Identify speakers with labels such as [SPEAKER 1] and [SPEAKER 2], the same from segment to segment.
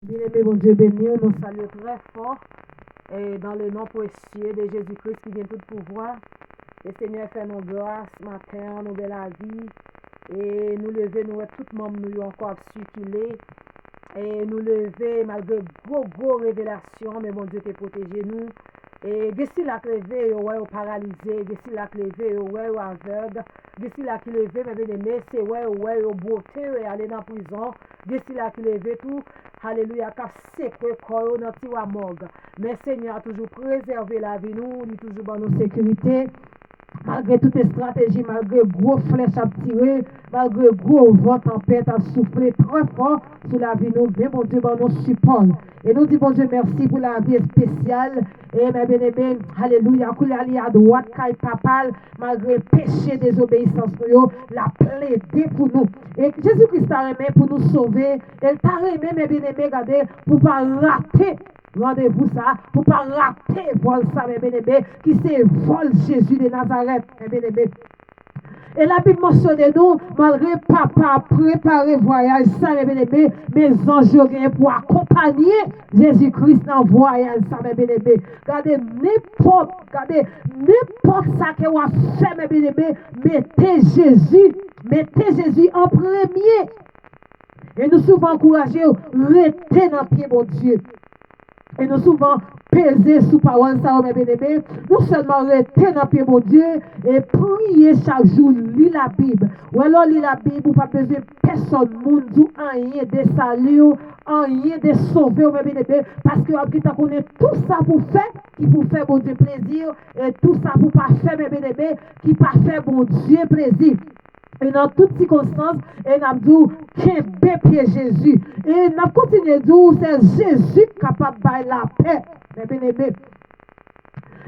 [SPEAKER 1] Bien-aimé, mon Dieu béni, nous saluons très fort et dans le nom précieux de Jésus-Christ qui vient tout pouvoir. Le Seigneur fait nos grâces ce matin, nous de la vie et nous lever, nous tout le monde nous encore su qu'il est et nous lever malgré gros révélations, mais mon Dieu qui protégé nous. Et d'ici la levé, ouais, au paralysé, d'ici la levé, ouais, au aveugle, d'ici la qui levé, mais bien aimé, c'est ouais, au beauté, et aller dans la prison, d'ici la qui levé, tout, alléluia, car c'est que corps dans tiwa morgue. Mais Seigneur a toujours préservé la vie, nous, il toujours dans nos sécurités. Malgré toutes les stratégies, malgré gros flèches à tirer, malgré gros vent tempête à souffler très fort sur la vie, nous, bien mon Dieu, nous support. Et nous disons, bon Dieu, merci pour la vie spéciale. Et mes bien-aimés, alléluia, couler à droite, caille papal, malgré péché, désobéissance, la plaidé pour nous. Et Jésus-Christ a aimé pour nous sauver. Il t'a aimé, mes bien-aimés, regardez, pour ne pas rater. Rendez-vous ça, pour ne pas rater vol ça, mes bien-aimés, qui c'est vol Jésus de Nazareth, mes bien-aimés. Et la Bible mentionne nous, malgré papa préparé voyage, ça, mes bien-aimés, mes anges pour accompagner Jésus-Christ dans le voyage, ça, mes bien-aimés. Regardez, n'importe ça que vous fait, mes bien-aimés, mettez Jésus en premier. Et nous souvent encourager, rester dans le pied, mon Dieu. Et nous souvent peser sous parole ça, mes bien-aimés. Nous seulement rester dans le pied, mon Dieu, et prier chaque jour, lire la Bible. Ou alors lire la Bible, ou pas besoin personne, monde, ou rien de salut, rien de sauver, mes bien-aimés. Parce que après, tu connais tout ça pour faire, qui pour faire, mon Dieu, plaisir, et tout ça pour pas faire, mes bien-aimés, qui pas faire, mon Dieu, plaisir. Et dans toutes circonstances, et nous avons dit, qu'un pied Jésus. Et nous continuons à dire, c'est Jésus capable de faire la paix, mes bien-aimés.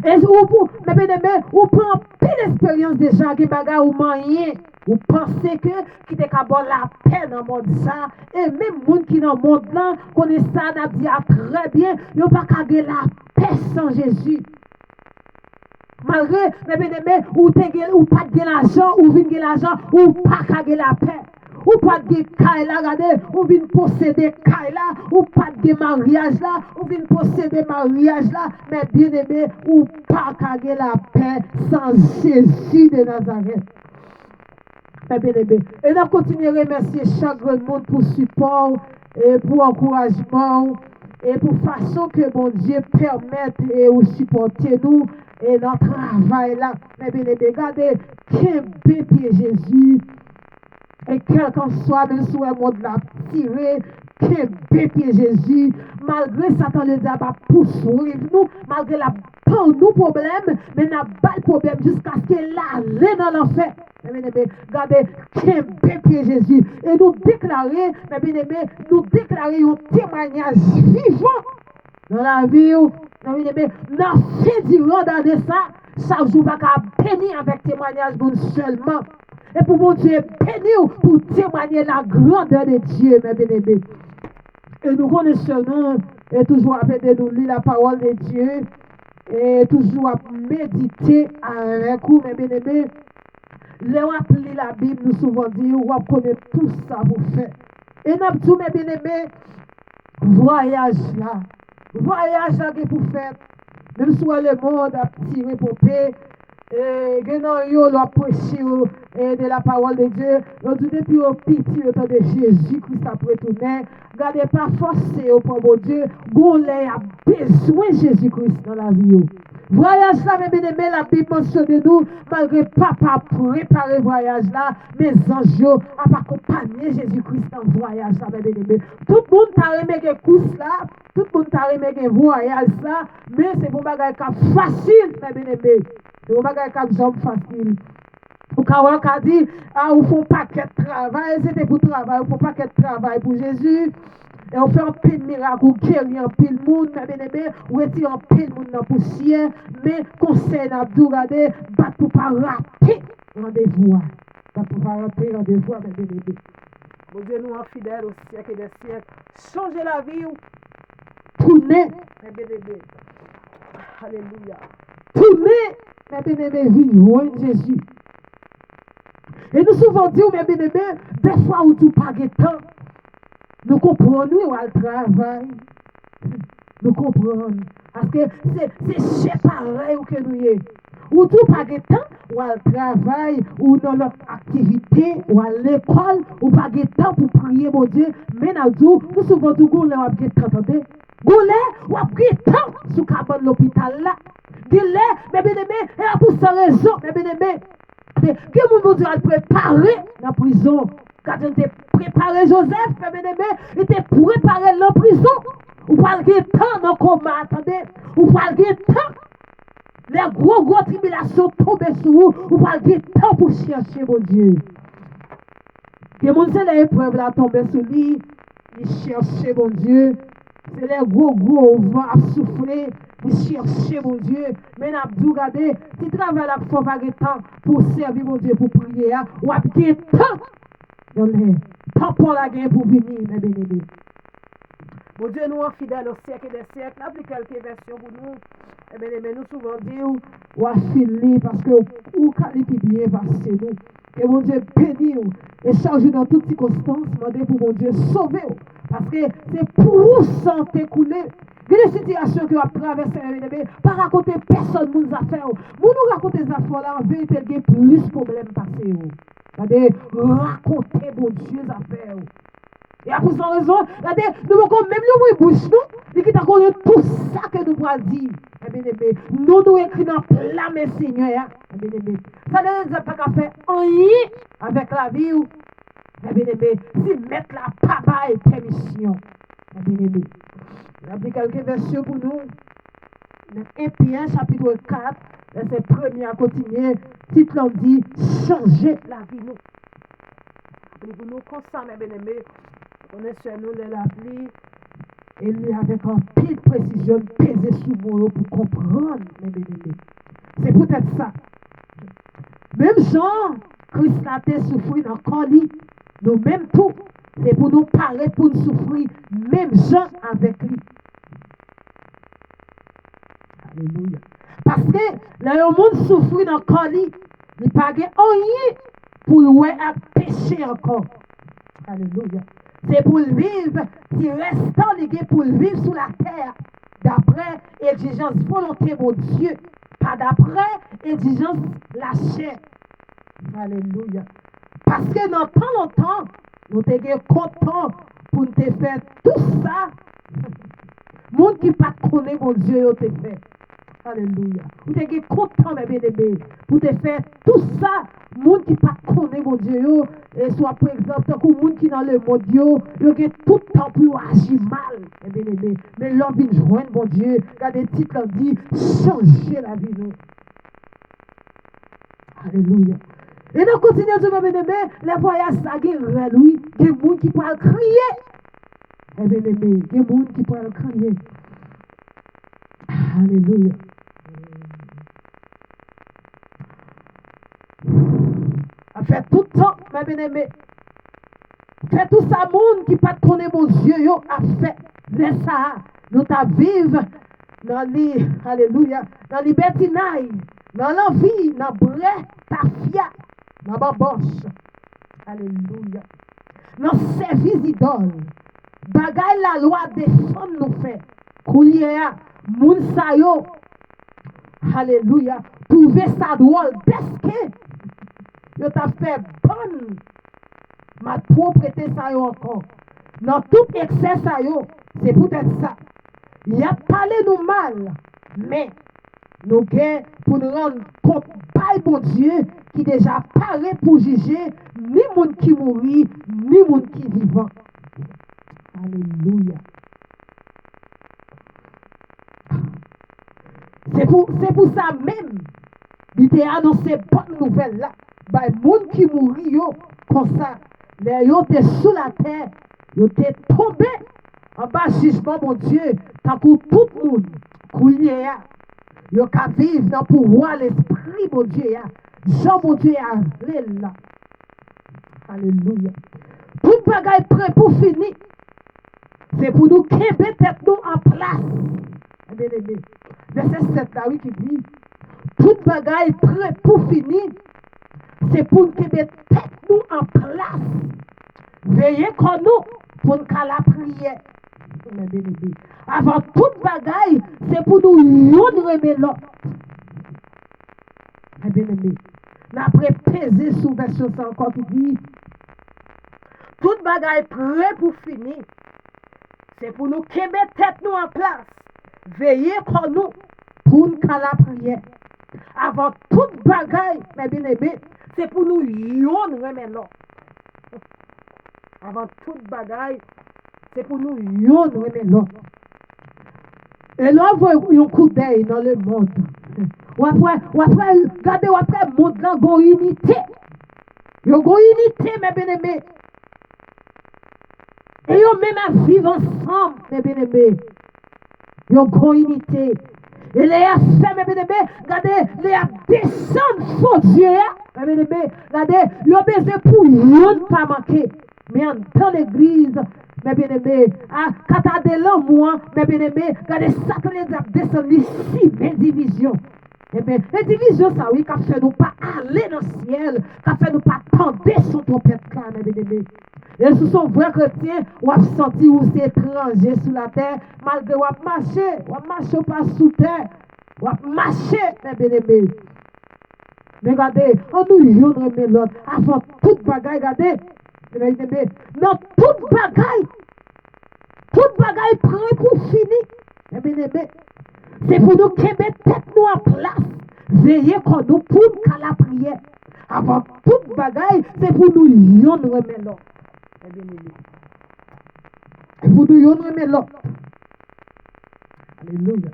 [SPEAKER 1] Et mes bien-aimés, vous prenez pile d'expérience déjà, qui bagarre ou moyen. Vous pensez que qui est capable la paix dans le monde ça. Et même les gens qui dans le monde là, connaissent ça, nous dit très bien, ils n'ont pas qu'à la paix sans Jésus. Malgré, mes bien-aimés, ou pas de l'argent, ou vin de l'argent, ou pas de la paix. Ou pas de caille là, regardez, ou vin posséder caille là, ou pas de mariage là, ou vin posséder mariage là, mais bien-aimés, ou pas de la paix sans Jésus de Nazareth. Mes bien-aimés. Et nous continuons à remercier chaque monde pour support, et pour encouragement, et pour façon que mon Dieu permette et ou supporter nous et notre travail là. Mais bien regardez, quel bébé Jésus, et quel qu'en soit, même si le monde l'a tiré, quel bébé Jésus, malgré Satan le diable poursuivre nous, malgré la pas nous problème, mais n'a pas de problème jusqu'à ce qu'il aille dans l'enfer. Regardez, quel bébé Jésus. Et nous déclarer, mais bien aimé, nous déclarer un témoignage vivant dans la vie. Nous fait du d'année ça, chaque jour, pas qu'à bénir avec témoignage bon seulement. Et pour mon Dieu, bénir pour témoigner la grandeur de Dieu, mes bien-aimés. Et nous connaissons, et toujours à nous lire la parole de Dieu, et toujours à méditer avec vous, mes bien-aimés. Là, on lit la Bible, nous souvent dit, on connaît tout ça pour faire. Et nous avons mes bien-aimés, voyage là qui pour faire. Même si le monde a tiré pour paix, et que nous avons prêché de la parole de Dieu, nous avons depuis au pitié au temps de Jésus-Christ après tout. Gardez pas forcé au bon Dieu, vous avez besoin de Jésus-Christ dans la vie. Voyage là, mes bien-aimés, la Bible mentionne nous, malgré papa préparer voyage là, mes anges à accompagner Jésus-Christ dans le voyage là, mes bien-aimés. Tout le monde t'a remis des courses là, tout le monde t'a remis des voyages là, mais c'est pour bagage facile, mes bien-aimés. C'est pour bagage facile. Ou quand on a dit, ou font paquet de travail, c'était pour travail, ou font paquet de travail pour Jésus. Et on fait un pile de miracle, ou guérit un pile de monde, mes bien-aimés, ou retire un pile de monde dans la poussière, mais conseil d'Abdou, regardez, bat pour pas rater rendez-vous. Bat pour pas rater rendez-vous, mes bien-aimés. Mon Dieu, nous en fidèles au siècle et des siècles. Changez la vie, tournez, mes bien-aimés. Alléluia. Tournez, mes bien-aimés, vivre Jésus. Et nous souvent dit, mes bien-aimés, des fois où tout pas de temps. Nous comprenons, nous, le travail. Nous comprenons. Parce que c'est chez pareil que nous y. Ou tout pas de temps, ou à travail, ou dans notre activité, ou à l'école, ou pas de temps pour prier, mon Dieu. Mais nous souvent, nous avons de temps, attendez. Ou à de temps sous cabane l'hôpital là. Mais bien aimé, et pour sa raison, mais bien aimé, que mon Dieu a préparé la prison. Quand il était préparé Joseph, mais bien aimé, il était préparé la prison. Ou pas de temps dans le combat, attendez. Ou pas de temps. Les gros tribulations tombent sur vous. Ou pas de temps pour chercher mon Dieu. Que mon Dieu, les épreuves là tombent sur lui. Il cherche mon Dieu. C'est les gros vents à souffler. Il cherche mon Dieu. Mais Abdou, regardez, si tu travailles là, il faut pas de temps pour servir mon Dieu, pour prier. Ou pas de temps. Temps pour la guerre pour venir, mes bien-aimés. Mon Dieu, nous sommes fidèles au siècle des siècles. N'a plus quelques versions pour nous. Eh bien, mais nous souvent disons, ou à finir parce que ou qualifiez bien passer nous. Et mon Dieu bénit nous. Et charge dans toutes circonstances. Demandez pour mon Dieu sauver nous. Parce que c'est pour vous santé couler. Il y a des situations que vous avez traversées. Pas raconter personne nous affaires. Vous nous racontez ces affaires-là, en vérité, il y a plus de problèmes passés. C'est-à-dire, raconter mon Dieu les affaires. Et à pour cette raison, regardez, nous pouvons même nous bouche nous, et qui t'a connu tout ça que nous pouvons dire. Eh bien, nous écrivons dans plein mes Seigneur. Eh bien, ça ne nous a pas qu'à faire rien avec la vie. Eh bien, si mettre la papa et permission. Eh bien, il y a quelques versions pour nous. Éphésiens chapitre 4, verset 1er à continuer. Titre l'on dit, changer la vie nous. Pour nous consommer, bien aimé. On est sur nous la vie et lui avec un pile précision peser sur vous pour comprendre mes bien-aimés. C'est peut-être ça. Même Jean, Christ a été souffert dans le corps, nous même tout, c'est pour nous parler, pour nous souffrir, même Jean avec lui. Alléluia. Parce que là, le monde souffre dans le corps, il n'y a pas rien pour lui à pécher encore. Alléluia. C'est pour vivre, si restant lié pour vivre sur la terre, d'après exigence volonté de Dieu, pas d'après exigence la chair. Alléluia. Parce que dans tant longtemps, nous sommes contents pour nous faire tout ça. Monde qui pas connaît mon Dieu, nous te fait. Alléluia. Vous êtes content, mes bien-aimés, pour te faire tout ça. Monde qui pas connaît mon Dieu, et soit par exemple, tant que monde qui dans le monde, il a tout le temps pour agir mal, mes bien-aimés. Mais l'homme vient joindre mon Dieu. Regardez, le titre dit changer la vie. Nous. Alléluia. Et nous continuons de mes bien-aimés, les voyages, ça guérit, lui. Il y a des gens qui peuvent crier. Mes bien-aimés, il y a des gens qui peuvent crier. Alléluia. A fait tout le temps, mes bien-aimés. Fait tout ça, monde qui pas connaît mon Dieu, yo, a fait. Laisse ça. Nous ta vivre dans les, alléluia, dans les libertinailles, dans l'envie, dans le bré, ta fia, dans la boche. Alléluia. Dans service idole. Bagay la loi défend nous fait. Koulier, moun sa yo. Alléluia. Trouver ça drôle. Parce que yo t'a fait bonne. Ma propriété ça yo encore. Dans tout excès ça yo, c'est peut-être ça. Il a parlé nous mal, mais nous gagnons pour nous rendre compte par bon Dieu qui déjà paré pour juger ni monde qui mourit, ni monde qui vivant. Alléluia. C'est pour ça même, il t'a annoncé bonne nouvelle là. Bah, les gens qui mourent comme ça, les gens étaient sous la terre, ils étaient tombés en bas jugement, mon Dieu, tant que tout le monde, ils ont vivre dans le pouvoir, l'esprit, mon Dieu, Jean, mon Dieu, là. Alléluia. Tout bagaille prêt pour finir. C'est pour nous kéber tête nous en place. Verset 7 là, oui, qui dit, tout bagaille prêt pour finir. C'est pour nous kéber tête nous en place. Veillez comme nous pour nous faire la prière. Avant toute bagaille, c'est pour nous remettre l'autre. Bien-aimé. Après peser sous version 100 encore qui dit toute bagaille prêt pour finir. C'est pour nous qu'aimer tête nous en place. Veiller comme nous pour nous faire la prière. Avant toute bagaille, mes bien-aimés, c'est pour nous remettre l'autre. Avant toute bagaille, c'est pour nous remettre l'autre. Et là, vous voyez un coup d'œil dans le monde. Ou après, regardez, ou après, le monde là, il y a une unité. Il y a une unité, mes bien-aimés. Et ils même à vivre ensemble, mes bien-aimés. Il y a une unité. Et les affaires, mes bien-aimés, regardez, les descendent faux Dieu, mes bien-aimés. Regardez, ils ont besoin pour ne pas manquer. Mais en dans l'église, mes bien-aimés, quand tu as des l'amour, mes bien-aimés, regardez, Satan les a descendu ici, 20 divisions. Eh bien, les divisions, ça oui, qui fait nous pas aller dans le ciel, qui fait nous pas tendre son trompette, mes bien-aimés. Et si son vrai chrétien, ou a senti ou c'est étranger sur la terre, malgré ou a marché pas sous terre, ou a marché, mes bien-aimés. Mais regardez, on nous remet l'autre, avant toute bagaille, regardez, mes bien-aimés, dans toute bagaille prêt pour finir, mes bien-aimés. C'est pour nous qui mettre tête nous en place. Veillez comme nous pour nous la prière. Avant toute bagaille, c'est pour nous remettre l'autre. Et pour nous remettre l'autre. Alléluia.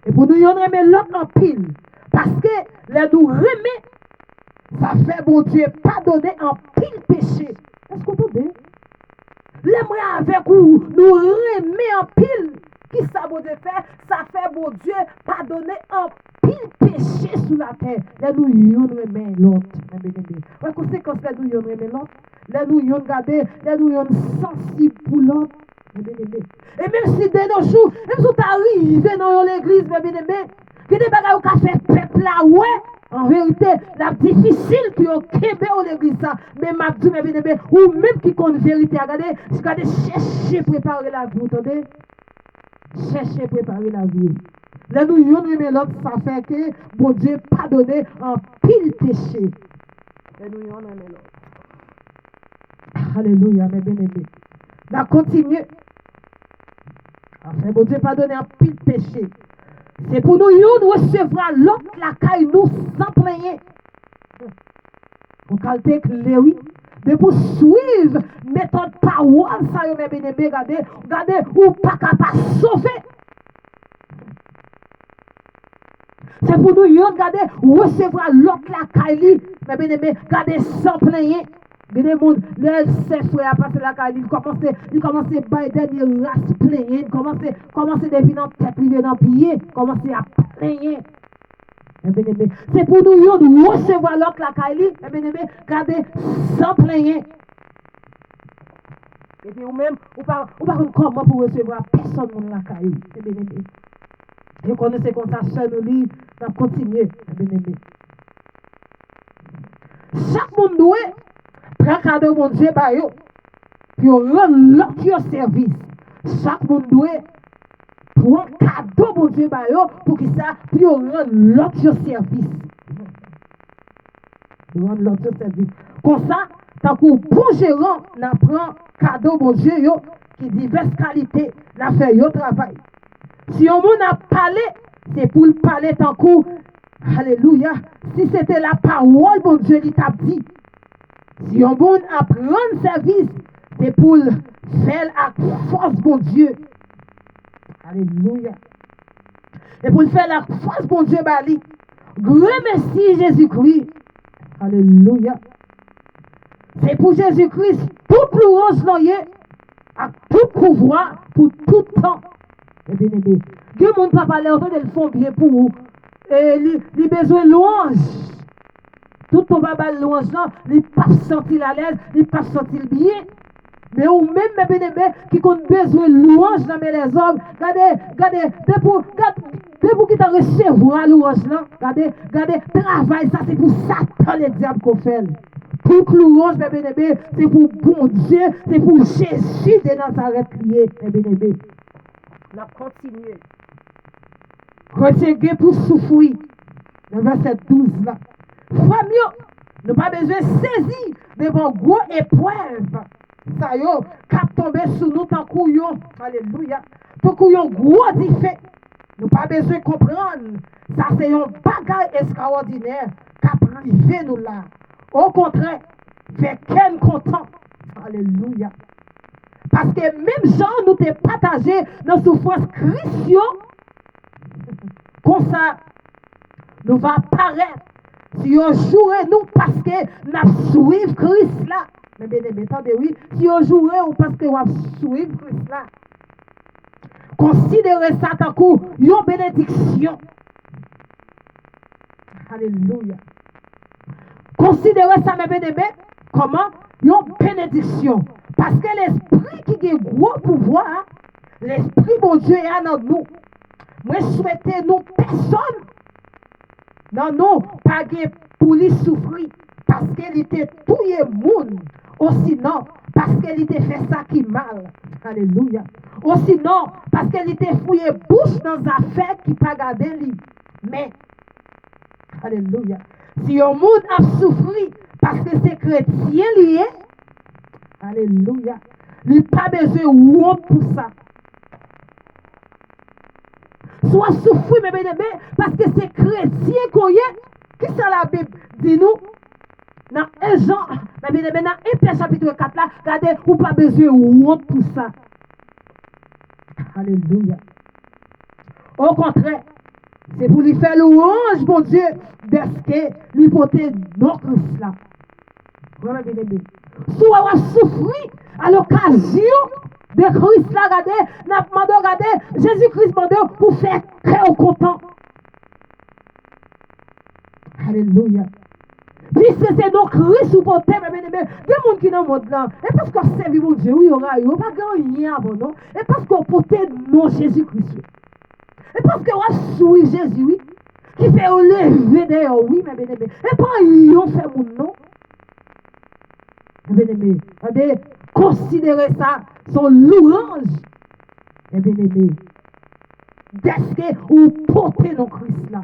[SPEAKER 1] Et pour nous remettre l'autre en pile. Parce que là nous remet, ça fait bon Dieu pardonner en pile péché. Est-ce que vous entendez? L'aimerait avec vous, nous remet en pile. Qui ça bon Dieu fait? Ça fait bon Dieu pardonner en pile péché sous la terre. Là nous remet l'autre. La conséquence là nous remet l'autre. Là nous regarder, là nous sensible pour l'autre. Et même si de nos jours, même si tu arrives dans l'église, mes bien-aimés, que des bagages qui fait peuple là, ouais, en vérité, c'est difficile pour Québec l'église ça. Mais m'a dit, mes bien-aimés, ou même qui compte vérité, regardez, chercher préparer la vie, vous entendez? Chercher préparer la vie. Là, nous remet l'autre, ça fait que bon Dieu pardonner en pile péché. Là, nous remet l'autre. Alléluia, mes bien-aimés. On continue. Enfin, bon Dieu pardonner en pile péché. C'est pour nous recevoir l'autre la caille nous sans plaigner. On qualité clé, oui. De pour suivre méthode parole, ça y est, mes bien-aimés, regardez, ou pas capable de sauver. C'est pour nous regarder, recevoir l'autre la caille, mes bien-aimés, regardez sans plaigner. Il y a des gens, les frères passer la caille, ils commencent à Biden, ils race plaigner, ils commencent depuis dans tête, ils dans pied, ils commencent à plaigner. C'est pour nous recevoir l'autre la caille, regardez, sans plaigner. Et puis, ou même, ou pas comment pour recevoir personne dans la caille. Vous connaissez comme ça, seul nous lit, on continue. Chaque monde doit prendre cadeau mon Dieu, puis on rend l'autre service. Chaque monde doit prendre cadeau mon Dieu, pour que ça, puis on rend l'autre service. On rend l'autre service. Comme ça, tant qu'on bon gérant, on apprend cadeau mon Dieu, qui diverses qualités, on fait yo travail. Si on a parlé, c'est pour le parler tant qu'on, alléluia, si c'était la parole, mon Dieu, il t'a dit. Si on veut apprendre service, c'est pour faire la force, mon Dieu. Alléluia. Et pour faire la force, mon Dieu, Bali. Remercie Jésus-Christ. Alléluia. C'est pour Jésus-Christ, toute louange noyée, à tout pouvoir, pour tout temps. Et bien aimé. Dieu, mon papa, les autres, ils font bien pour vous. Et ils ont besoin de louange. Tout ton papa louange là, il pas sentir à l'aise, il pas sentir bien. Mais ou même mes bien-aimés qui ont besoin de louange dans les hommes, regardez, pour qui t'a recevoir louange là, regardez, travail, ça c'est pour Satan les diables qu'on fait. Toute louange, mes bien-aimés, c'est pour bon Dieu, c'est pour Jésus de Nazareth lié, mes bien-aimés. On a continué. Continuez pour souffrir. Le verset 12 là. Famille, nous pas besoin de saisir devant gros épreuves. Ça y est, cap tomber sur nous tant couillon. Alléluia. Tant couillon gros défait. Nous pas besoin de comprendre. Ça c'est un bagage extraordinaire qui a privé nous là. Au contraire, fait qu'elle content. Alléluia. Parce que même Jean nous t'ai partagé dans souffrance Christian, comme ça, nous va apparaître. Si on jouerait nous parce que nous suivons Christ là. Mais bien aimé, attendez, oui. Si on jouerait ou parce que nous suivons Christ là. Considérez ça tant une bénédiction. Alléluia. Considérez ça, mes bien-aimés, comment une bénédiction. Parce que l'esprit qui a gros pouvoir, l'esprit mon Dieu est dans nous. Moi, souhaitez nous personne. Non, non, pas pour lui souffrir. Parce qu'il était tout le monde. Ou sinon, parce qu'il était fait ça qui mal. Alléluia. Ou sinon, parce qu'il était fouillé bouche dans des affaires qui pas gardé lui. Mais, alléluia. Si un monde a souffert parce que c'est chrétien lié, alléluia, il n'a pas besoin de honte pour ça. Soit souffrir, mes bien-aimés, parce que c'est chrétien qu'on y est. Qui ça la Bible dit nous? Dans 1 Jean, mes bien-aimés, dans 1 Pierre chapitre 4 là, regardez, ou pas besoin de honte pour ça. Alléluia. Au contraire, c'est pour lui faire louange, mon Dieu, de ce que l'hypothèse non Christ là. Voilà, bien aimé. Soit on souffrir à l'occasion de Christ là, regardez, n'a pas demandé, regardez, Jésus-Christ demandé pour faire cœur content. Alléluia. Puisque c'est donc Christ ou porté, mes bien-aimés, des gens qui dans le monde là, et parce qu'on servi mon Dieu, oui, on a eu, on pas gagné avant, non? Et parce qu'on portait non Jésus-Christ. Et parce qu'on a souri Jésus, oui, qui fait lever d'ailleurs, oui, mes bien-aimés. Et pas on fait mon nom. Mes bien-aimés, regardez, considérez ça son louange. Mes bien-aimés, d'est-ce que vous portez dans Christ là?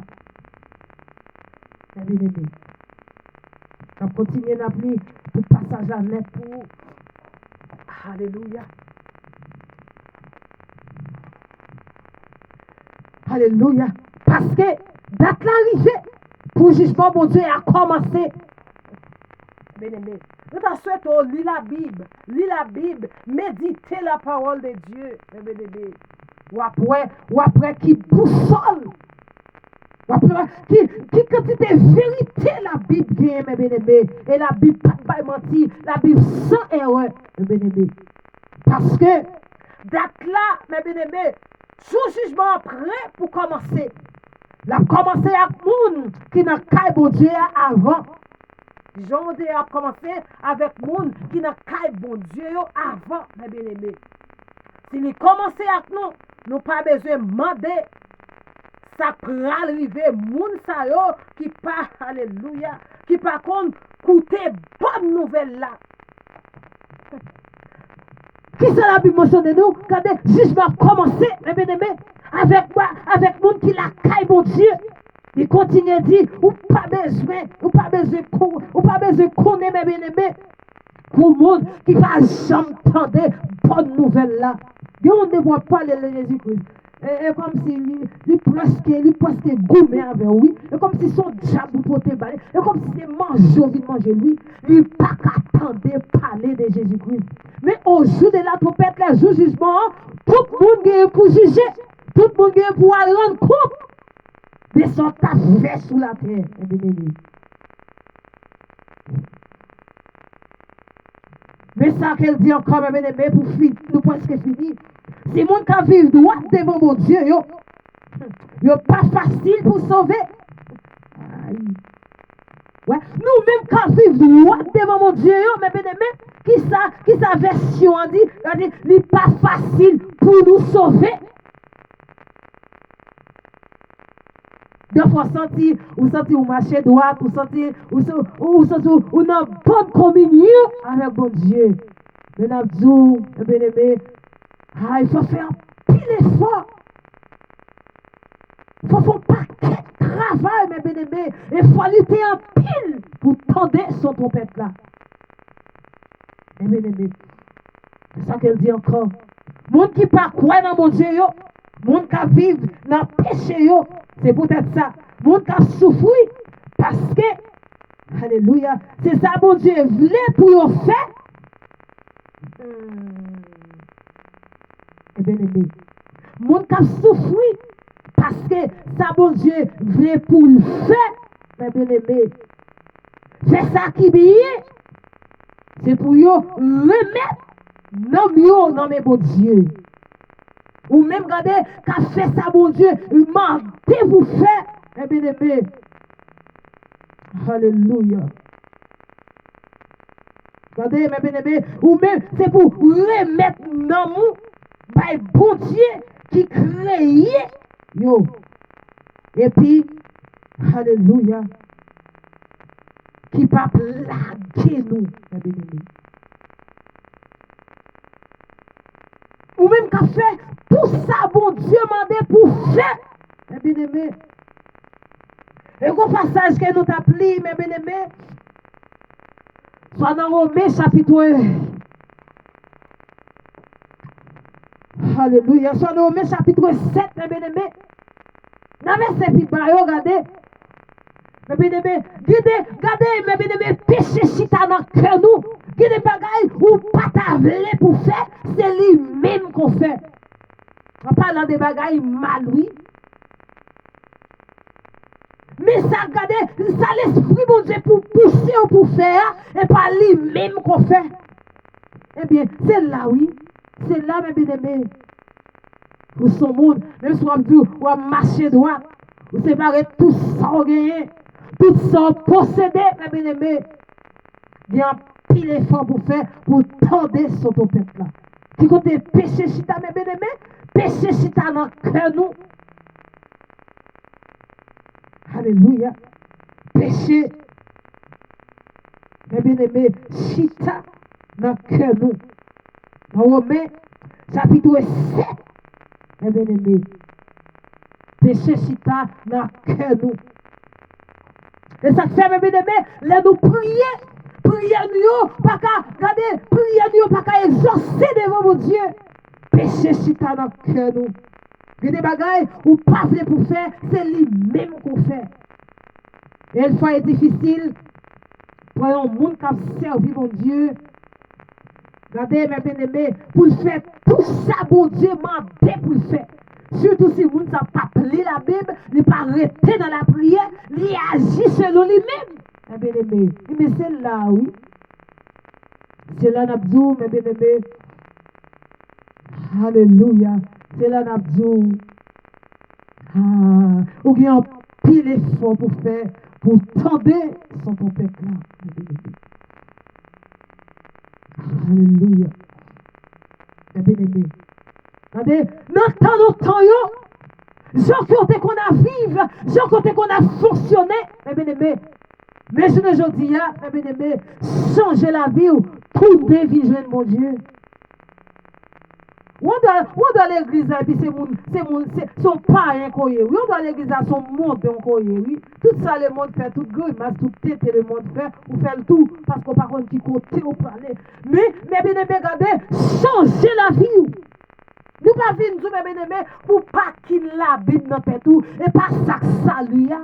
[SPEAKER 1] Mes bien-aimés. On continue d'appeler tout passage à net pour. Alléluia. Alléluia. Parce que date l'arrivée pour jugement, mon Dieu a commencé. Bien-aimé. Nous t'en souhaitons lire la Bible, méditer la parole de Dieu. Bien-aimé. Ou après qui boussole. Qui quantité vérité la Bible gagne, mes bien-aimés. Et la Bible pas menti, la Bible sans erreur, mes bien-aimés. Parce que, date là, mes bien-aimés, sous jugement prêt pour commencer. La commencé avec monde qui n'a qu'à bon Dieu avant. Jean a commencé avec monde qui n'a qu'à bon Dieu avant, mes bien-aimés. S'il commencé avec nous, nous pas besoin de demander. Ça peut arriver, moun sa yo, qui pas, alléluia, qui par contre, coûter bonne nouvelle là. Qui ça la Bible mentionne nous? Regardez, jugement commencé, mes bien-aimés, avec quoi? Avec moun qui la caille, mon Dieu. Il continue à dire, ou pas besoin connaître, mes bien-aimés, pour monde qui va jamais entendre bonne nouvelle là. On ne voit pas les Jésus-Christ. Et comme si il presque gourmet avec lui. Et comme si son diable portait balai. Et comme si c'est manger lui. Il n'a pas qu'attendre parler de Jésus-Christ. Mais au jour de la trompette, le jour du jugement, tout le monde est pour juger. Tout le monde est pour aller rendre compte de son fait sous la terre. Mais ça qu'elle dit encore, mes bien-aimés, pour finir, nous presque fini. Si mon cas vivre droit devant mon Dieu, yo pas facile pour sauver. Aïe. Ouais. Nous-mêmes quand vivre droit devant mon Dieu, mes bien-aimés, qui sa version a dit, n'est pas facile pour nous sauver. Deux fois senti ou marcher droite, ou senti ou dans bonne communion avec bon Dieu. Mais n'a dit, bien aimé, il faut faire pile effort. Il faut faire un paquet de travail, mes bien-aimés. Il faut lutter en pile pour tendre son trompette là. Mes bien-aimés, c'est ça qu'elle dit encore. Monde qui pas croire dans mon Dieu, monde qui vivent dans le péché, c'est peut-être ça. Monde qui souffre parce que, alléluia, c'est ça mon Dieu voulait pour le faire. Eh bien aimé, monde qui souffre parce que ça mon Dieu voulait pour le faire. Eh bien aimé, c'est ça qui est bien. C'est pour yo remettre dans mes bon Dieu. Ou même regardez, qu'a fait ça, mon Dieu, demandez vous faire. Eh bien aimé. Alléluia. Regardez, mes bien aimés, ou même, c'est pour remettre dans nous, par bon Dieu qui crée. Yo. Et puis, alléluia. Qui pas plaguer nous, mes bien aimés. Ou même qu'a fait tout ça, bon Dieu m'a pour faire. Mes bien-aimés. Et qu'on passage que nous t'appelons, mes bien-aimés, soit dans Romains chapitre 1. Alléluia. Soit dans Romains chapitre 7, mes bien-aimés. Dans verset plus bas, regardez. Mes bien-aimés, regardez, mes bien-aimés, péché chita dans le cœur nous. Il y a des bagailles ou pas t'avler pour faire, c'est lui-même qu'on fait. On parle des bagailles mal, oui. Mais ça, regardez, ça l'esprit, mon Dieu, pour pousser ou pour faire, et pas lui-même qu'on fait. Eh bien, c'est là, oui. C'est là, mes bien-aimés. Pour son monde, même si on dit, ou à marcher droit, ou séparer tout ça, tout ça possédé, mes bien-aimés. Il y a un pile effort pour faire, pour tendre sur ton peuple là. Qui côté péché chita, mes bien-aimés, péché chita dans le cœur nous. Alléluia. Péché, mes bien-aimés, chita dans le cœur nous. Dans Romains, chapitre 7, mes bien-aimés, péché chita dans le cœur nous. Et ça fait, mes bien-aimés, là nous prier. Prière nous, pas qu'à, regardez, prière nous, pas qu'à exaucer devant mon Dieu. Péché chita dans le cœur nous. Il y a des bagailles ou pas pour faire, c'est lui-même qu'on fait. Et une fois est difficile, pour un monde qui a servi mon Dieu. Regardez, mes bien-aimés, pour faire tout ça, mon Dieu m'a dit pour le faire. Surtout si vous ne savez pas lire la Bible, ne pas arrêter dans la prière, il agit selon lui-même. Mes bien-aimés, mais c'est là, oui. C'est là, Nabdou, mes bien-aimés. Alléluia. C'est là, Nabdou. Ou bien, pile effort pour faire, pour tendre son peuple là, mes bien-aimés. Alléluia. Mes bien-aimés. Regardez, dans notre temps, genre qu'on a vécu, genre qu'on a fonctionné, mes bien-aimés. Mais je ne dis pas, mes bien-aimés, changer la vie ou tout dévision, mon Dieu. On doit l'église, et puis c'est son parent qu'on est. Oui, on doit l'église à son monde qu'on est, oui. Tout ça, le monde fait, tout grimace, tout tête, le monde fait, ou fait le tout, parce qu'on par contre, qui côté, on parle. Mais, mes bien-aimés, regardez, changer la vie. Nous pas venir, mes bien-aimés, pour pas qu'il la Bible dans tête tout, et pas ça que ça lui a.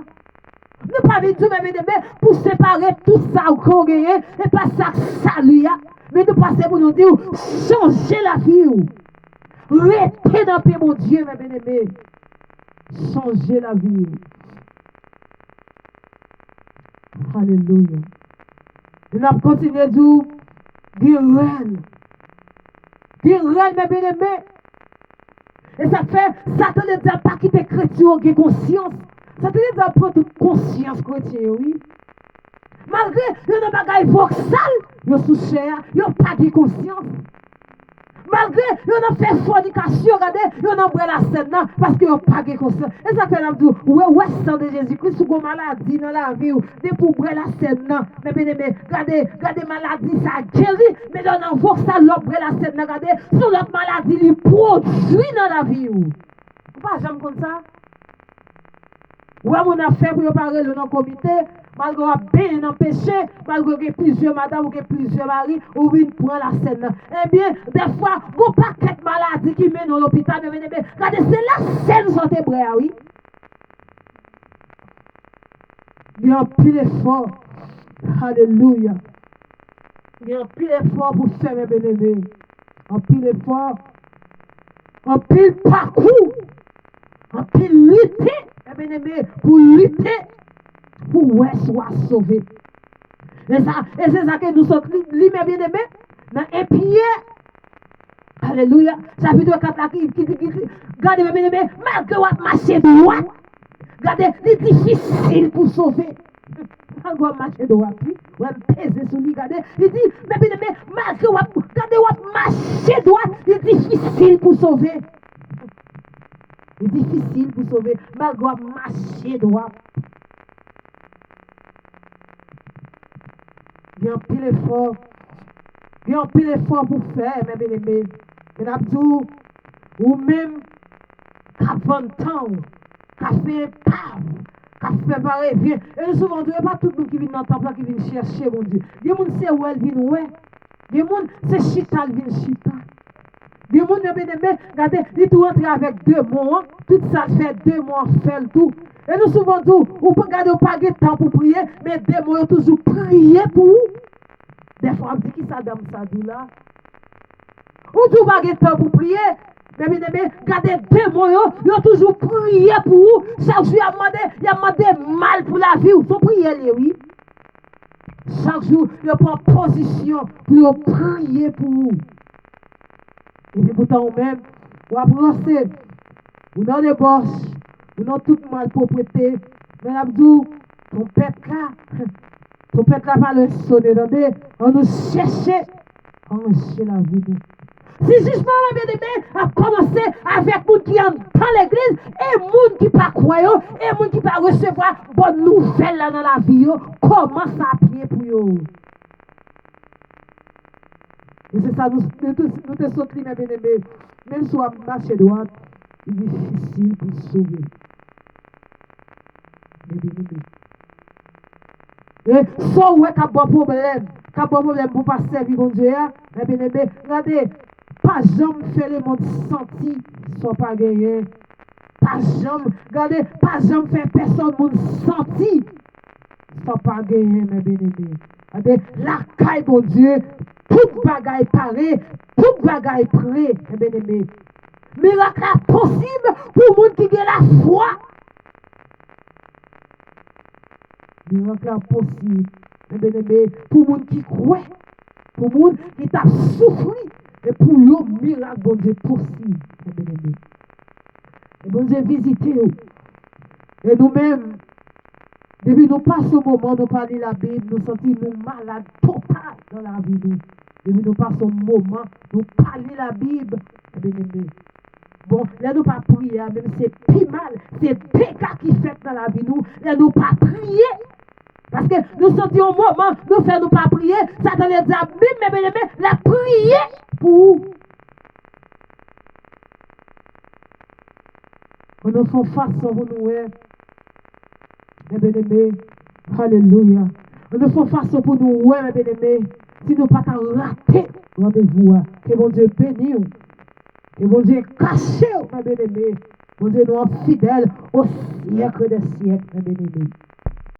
[SPEAKER 1] Nous pas venir, mes bien-aimés, pour séparer tout ça qu'on gagne, et pas ça que ça lui a. Mais nous passons pour nous dire, changer la vie. Restez dans paix, mon Dieu, mes bien-aimés. Changer la vie. Alléluia. Nous allons continuer à dire, guerre, mes bien-aimés. Et ça fait, ça te dit pas quitter chrétien qui conscience. Ça te dit prendre toute conscience chrétien, oui. Malgré le bagaille voxal, yo sous cher, yo pas de conscience. Malgré, on a fait fornication, regardez, on a pris la scène, parce que on pas de conscience. Et ça fait la dit, ouais, sang de Jésus-Christ, ou une maladie dans la vie, de pour prendre la scène, mais bien aimé, regardez, maladie, ça guérit, mais on envoie ça, l'autre la scène, regardez, sur l'autre maladie, il produit dans la vie. Pas jamais comme ça. Ouais, on a fait pour parler le non-comité, malgré bien en péché, malgré plusieurs madames ou plusieurs maris, ou bien prend la scène. Eh bien, des fois, vous pas quelques maladies qui mènent dans l'hôpital, mais regardez, c'est la scène santé, oui. Il y a un pile effort. Alléluia. Il y a un pile effort pour faire mes bien-aimés. Un pile effort. Un pile parcours. Un pile lutter, mes bien-aimés, pour lutter. Pour soit sauvé. Et c'est ça que nous sommes, mes bien-aimés, dans un pied. Alléluia. Chapitre 4 là qui dit, regardez mes bien-aimés, malgré vous marchez droit, regardez, c'est difficile pour sauver. Malgré vous marchez droit, puis, vous pèsez sur lui, regardez, il dit, mes bien-aimés, malgré vous marchez droit, c'est difficile pour sauver. C'est difficile pour sauver, malgré vous marchez droit. Il y a un pile effort. Il y a un pile effort pour faire, mes bien-aimés. Mais Abdou, ou même, qu'à 20 ans, qu'à fait qu'à fait pareil, bien. Et souvent, il n'y a pas tout le monde qui vient dans le temple qui vient chercher, mon Dieu. Il y a des gens, c'est où elle vient, ouais. Il y a des gens, c'est chita, elle vient chita. Il y a des gens, bien aimé, regardez, il tout rentre avec 2 mois, tout ça fait 2 mois, fait le tout. Et nous souvent, on peut garder pas de temps pour prier, mais 2 mois, toujours prier pour vous. Des fois, on dit qui ça, dame, ça, dit là. Ou tout pas de temps pour prier. Mais bien aimé, regardez 2 mois, ils ont toujours prié pour vous. Chaque jour, il a demandé mal pour la vie. Il faut prier, oui. Chaque jour, il prend position pour prier pour vous. Et puis pourtant, même, vous avancez, vous dans les bosses, vous dans toute malpropreté. Mais Abdou, ton pète là, pas le sonner, attendez, on nous cherchait, on cherchait la vie. Si jugement, bien aimé, a commencé avec moun qui entre dans l'église, et moun qui pas croyant, et moun qui pas recevoir bonne nouvelle là dans la vie, commence à prier pour eux. Et c'est ça, nous te sortis, mes bien-aimés, même si on marche droite, il est difficile pour sauver. Mes bien-aimés. Et ça, ouais, qu'à bon problème pour pas servir mon Dieu, mes bien-aimés, regardez, pas jamais faire les mondes sentis, soit pas gagné. Pas jamais, regardez, pas jamais faire personne monde senti, soit pas gagné, mes bien-aimés. Regardez, la caille, mon Dieu, toute bagaille parée, toute bagaille prêt, mes bien-aimés. Miracle possible pour monde qui a la foi. Miracle possible, mes bien-aimés, pour monde qui croit, pour monde qui t'a souffert. Et pour le miracle, bon Dieu, possible, mes bien-aimés. Et bon Dieu, visitez-nous. Et nous-mêmes, depuis nous passons au moment, nous parlons la Bible, nous sentons nous malades total dans la vie. Depuis nous passons au moment, nous parlons la Bible, mes bien-aimés. Bon, là nous pas prier, même c'est plus mal, c'est dégâts qui fait dans la vie, nous, là nous pas prier. Parce que nous sentons au moment, nous faisons pas prier, ça te veut dire, mes bien-aimés, la prier pour on nous fait face pour nous, mes bien-aimés. Alléluia. On nous fait face pour nous, mes bien-aimés. Si nous ne pas rater rendez-vous, que mon Dieu bénisse. Que mon Dieu cache, mes bien-aimés. Mon Dieu nous est fidèle au siècle des siècles, mes bien-aimés.